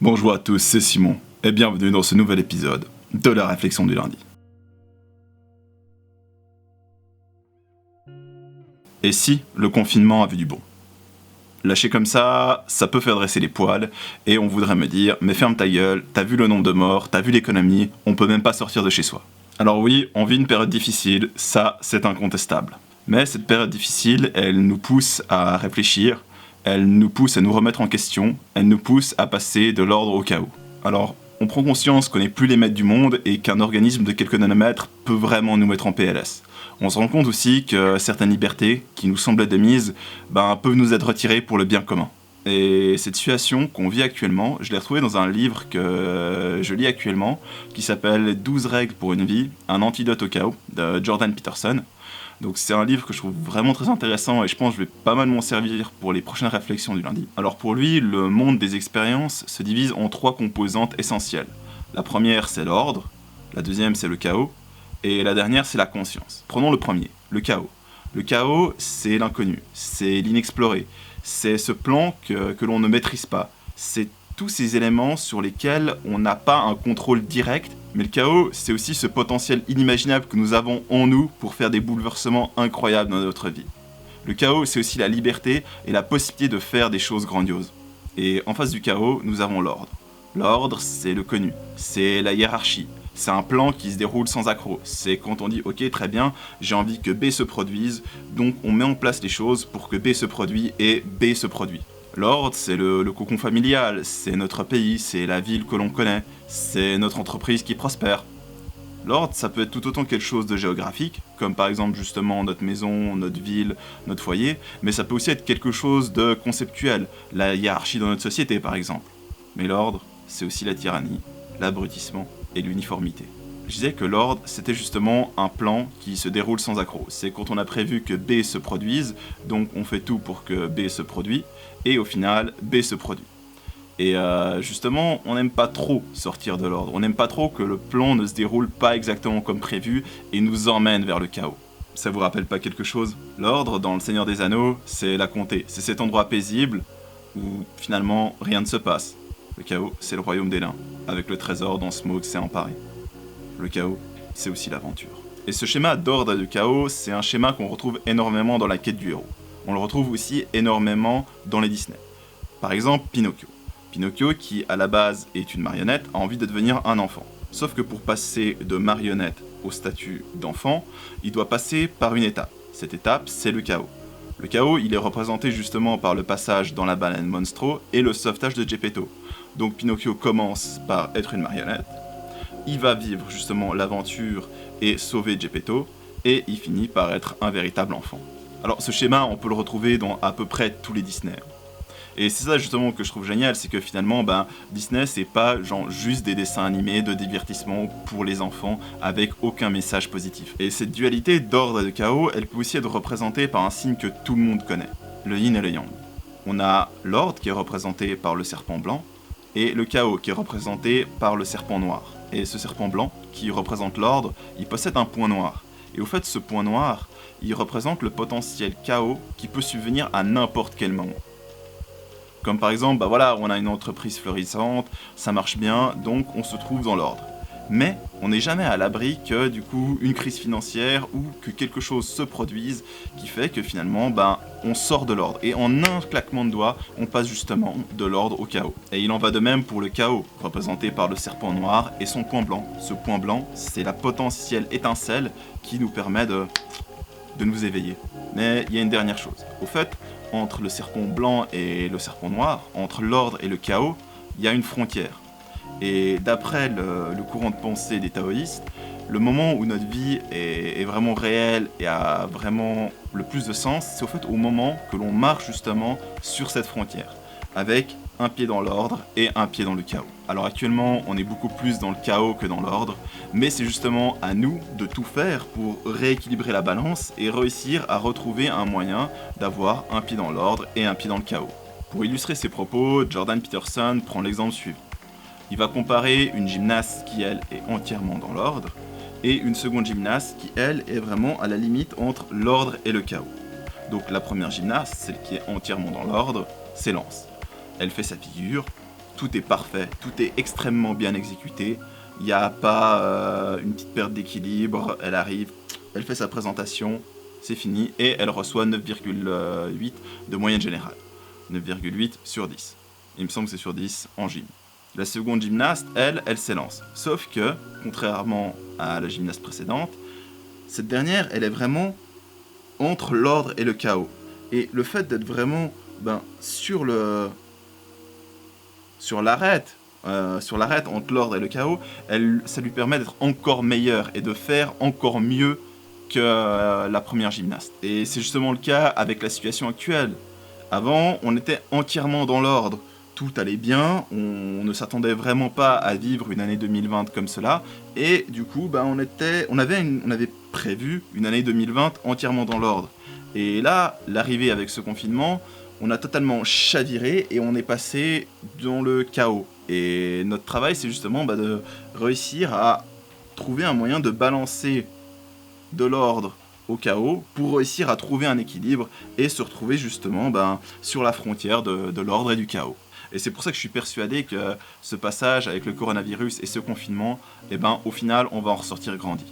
Bonjour à tous, c'est Simon, et bienvenue dans ce nouvel épisode de la réflexion du lundi. Et si le confinement avait du bon? Lâcher comme ça peut faire dresser les poils, et on voudrait me dire, mais ferme ta gueule, t'as vu le nombre de morts, t'as vu l'économie, on peut même pas sortir de chez soi. Alors oui, on vit une période difficile, ça c'est incontestable. Mais cette période difficile, elle nous pousse à réfléchir, elle nous pousse à nous remettre en question, elle nous pousse à passer de l'ordre au chaos. Alors, on prend conscience qu'on n'est plus les maîtres du monde et qu'un organisme de quelques nanomètres peut vraiment nous mettre en PLS. On se rend compte aussi que certaines libertés, qui nous semblaient de mise, peuvent nous être retirées pour le bien commun. Et cette situation qu'on vit actuellement, je l'ai retrouvée dans un livre que je lis actuellement, qui s'appelle 12 règles pour une vie, un antidote au chaos, de Jordan Peterson. Donc c'est un livre que je trouve vraiment très intéressant et je pense que je vais pas mal m'en servir pour les prochaines réflexions du lundi. Alors pour lui, le monde des expériences se divise en 3 composantes essentielles. La première, c'est l'ordre, la deuxième, c'est le chaos, et la dernière, c'est la conscience. Prenons le premier, le chaos. Le chaos, c'est l'inconnu, c'est l'inexploré, c'est ce plan que l'on ne maîtrise pas, c'est tous ces éléments sur lesquels on n'a pas un contrôle direct, mais le chaos, c'est aussi ce potentiel inimaginable que nous avons en nous pour faire des bouleversements incroyables dans notre vie. Le chaos, c'est aussi la liberté et la possibilité de faire des choses grandioses. Et en face du chaos, nous avons l'ordre. L'ordre, c'est le connu, c'est la hiérarchie, c'est un plan qui se déroule sans accroc. C'est quand on dit « Ok, très bien, j'ai envie que B se produise, donc on met en place les choses pour que B se produise et B se produit. » L'ordre, c'est le cocon familial, c'est notre pays, c'est la ville que l'on connaît, c'est notre entreprise qui prospère. L'ordre, ça peut être tout autant quelque chose de géographique, comme par exemple justement notre maison, notre ville, notre foyer, mais ça peut aussi être quelque chose de conceptuel, la hiérarchie dans notre société par exemple. Mais l'ordre, c'est aussi la tyrannie, l'abrutissement et l'uniformité. Je disais que l'ordre, c'était justement un plan qui se déroule sans accroc. C'est quand on a prévu que B se produise, donc on fait tout pour que B se produise, et au final, B se produit. Et justement, on n'aime pas trop sortir de l'ordre. On n'aime pas trop que le plan ne se déroule pas exactement comme prévu et nous emmène vers le chaos. Ça vous rappelle pas quelque chose? L'ordre, dans Le Seigneur des Anneaux, c'est la comté. C'est cet endroit paisible où finalement rien ne se passe. Le chaos, c'est le royaume des nains, avec le trésor dont Smaug s'est emparé. Le chaos, c'est aussi l'aventure. Et ce schéma d'ordre et de chaos, c'est un schéma qu'on retrouve énormément dans la quête du héros. On le retrouve aussi énormément dans les Disney. Par exemple, Pinocchio. Pinocchio, qui à la base est une marionnette, a envie de devenir un enfant. Sauf que pour passer de marionnette au statut d'enfant, il doit passer par une étape. Cette étape, c'est le chaos. Le chaos, il est représenté justement par le passage dans la baleine Monstro et le sauvetage de Geppetto. Donc Pinocchio commence par être une marionnette, il va vivre justement l'aventure et sauver Geppetto, et il finit par être un véritable enfant. Alors ce schéma, on peut le retrouver dans à peu près tous les Disney. Et c'est ça justement que je trouve génial, c'est que finalement, Disney, c'est pas genre juste des dessins animés de divertissement pour les enfants avec aucun message positif. Et cette dualité d'ordre et de chaos, elle peut aussi être représentée par un signe que tout le monde connaît, le yin et le yang. On a l'ordre qui est représenté par le serpent blanc, et le chaos qui est représenté par le serpent noir. Et ce serpent blanc, qui représente l'ordre, il possède un point noir. Et au fait, ce point noir, il représente le potentiel chaos qui peut subvenir à n'importe quel moment. Comme par exemple, on a une entreprise florissante, ça marche bien, donc on se trouve dans l'ordre. Mais on n'est jamais à l'abri que du coup une crise financière ou que quelque chose se produise qui fait que finalement on sort de l'ordre. Et en un claquement de doigts, on passe justement de l'ordre au chaos. Et il en va de même pour le chaos, représenté par le serpent noir et son point blanc. Ce point blanc, c'est la potentielle étincelle qui nous permet de nous éveiller. Mais il y a une dernière chose. Au fait, entre le serpent blanc et le serpent noir, entre l'ordre et le chaos, il y a une frontière. Et d'après le courant de pensée des taoïstes, le moment où notre vie est vraiment réelle et a vraiment le plus de sens, c'est au fait au moment que l'on marche justement sur cette frontière, avec un pied dans l'ordre et un pied dans le chaos. Alors actuellement, on est beaucoup plus dans le chaos que dans l'ordre, mais c'est justement à nous de tout faire pour rééquilibrer la balance et réussir à retrouver un moyen d'avoir un pied dans l'ordre et un pied dans le chaos. Pour illustrer ses propos, Jordan Peterson prend l'exemple suivant. Il va comparer une gymnaste qui, elle, est entièrement dans l'ordre, et une seconde gymnaste qui, elle, est vraiment à la limite entre l'ordre et le chaos. Donc la première gymnaste, celle qui est entièrement dans l'ordre, s'élance. Elle fait sa figure, tout est parfait, tout est extrêmement bien exécuté. Il n'y a pas une petite perte d'équilibre, elle arrive, elle fait sa présentation, c'est fini, et elle reçoit 9,8 de moyenne générale. 9,8 sur 10. Il me semble que c'est sur 10 en gym. La seconde gymnaste, elle s'élance. Sauf que, contrairement à la gymnaste précédente, cette dernière, elle est vraiment entre l'ordre et le chaos. Et le fait d'être vraiment sur l'arête, entre l'ordre et le chaos, ça lui permet d'être encore meilleure et de faire encore mieux que la première gymnaste. Et c'est justement le cas avec la situation actuelle. Avant, on était entièrement dans l'ordre, tout allait bien, on ne s'attendait vraiment pas à vivre une année 2020 comme cela, et du coup, on avait prévu une année 2020 entièrement dans l'ordre. Et là, l'arrivée avec ce confinement, on a totalement chaviré et on est passé dans le chaos. Et notre travail, c'est justement de réussir à trouver un moyen de balancer de l'ordre au chaos pour réussir à trouver un équilibre et se retrouver justement sur la frontière de l'ordre et du chaos. Et c'est pour ça que je suis persuadé que ce passage avec le coronavirus et ce confinement, au final, on va en ressortir grandi.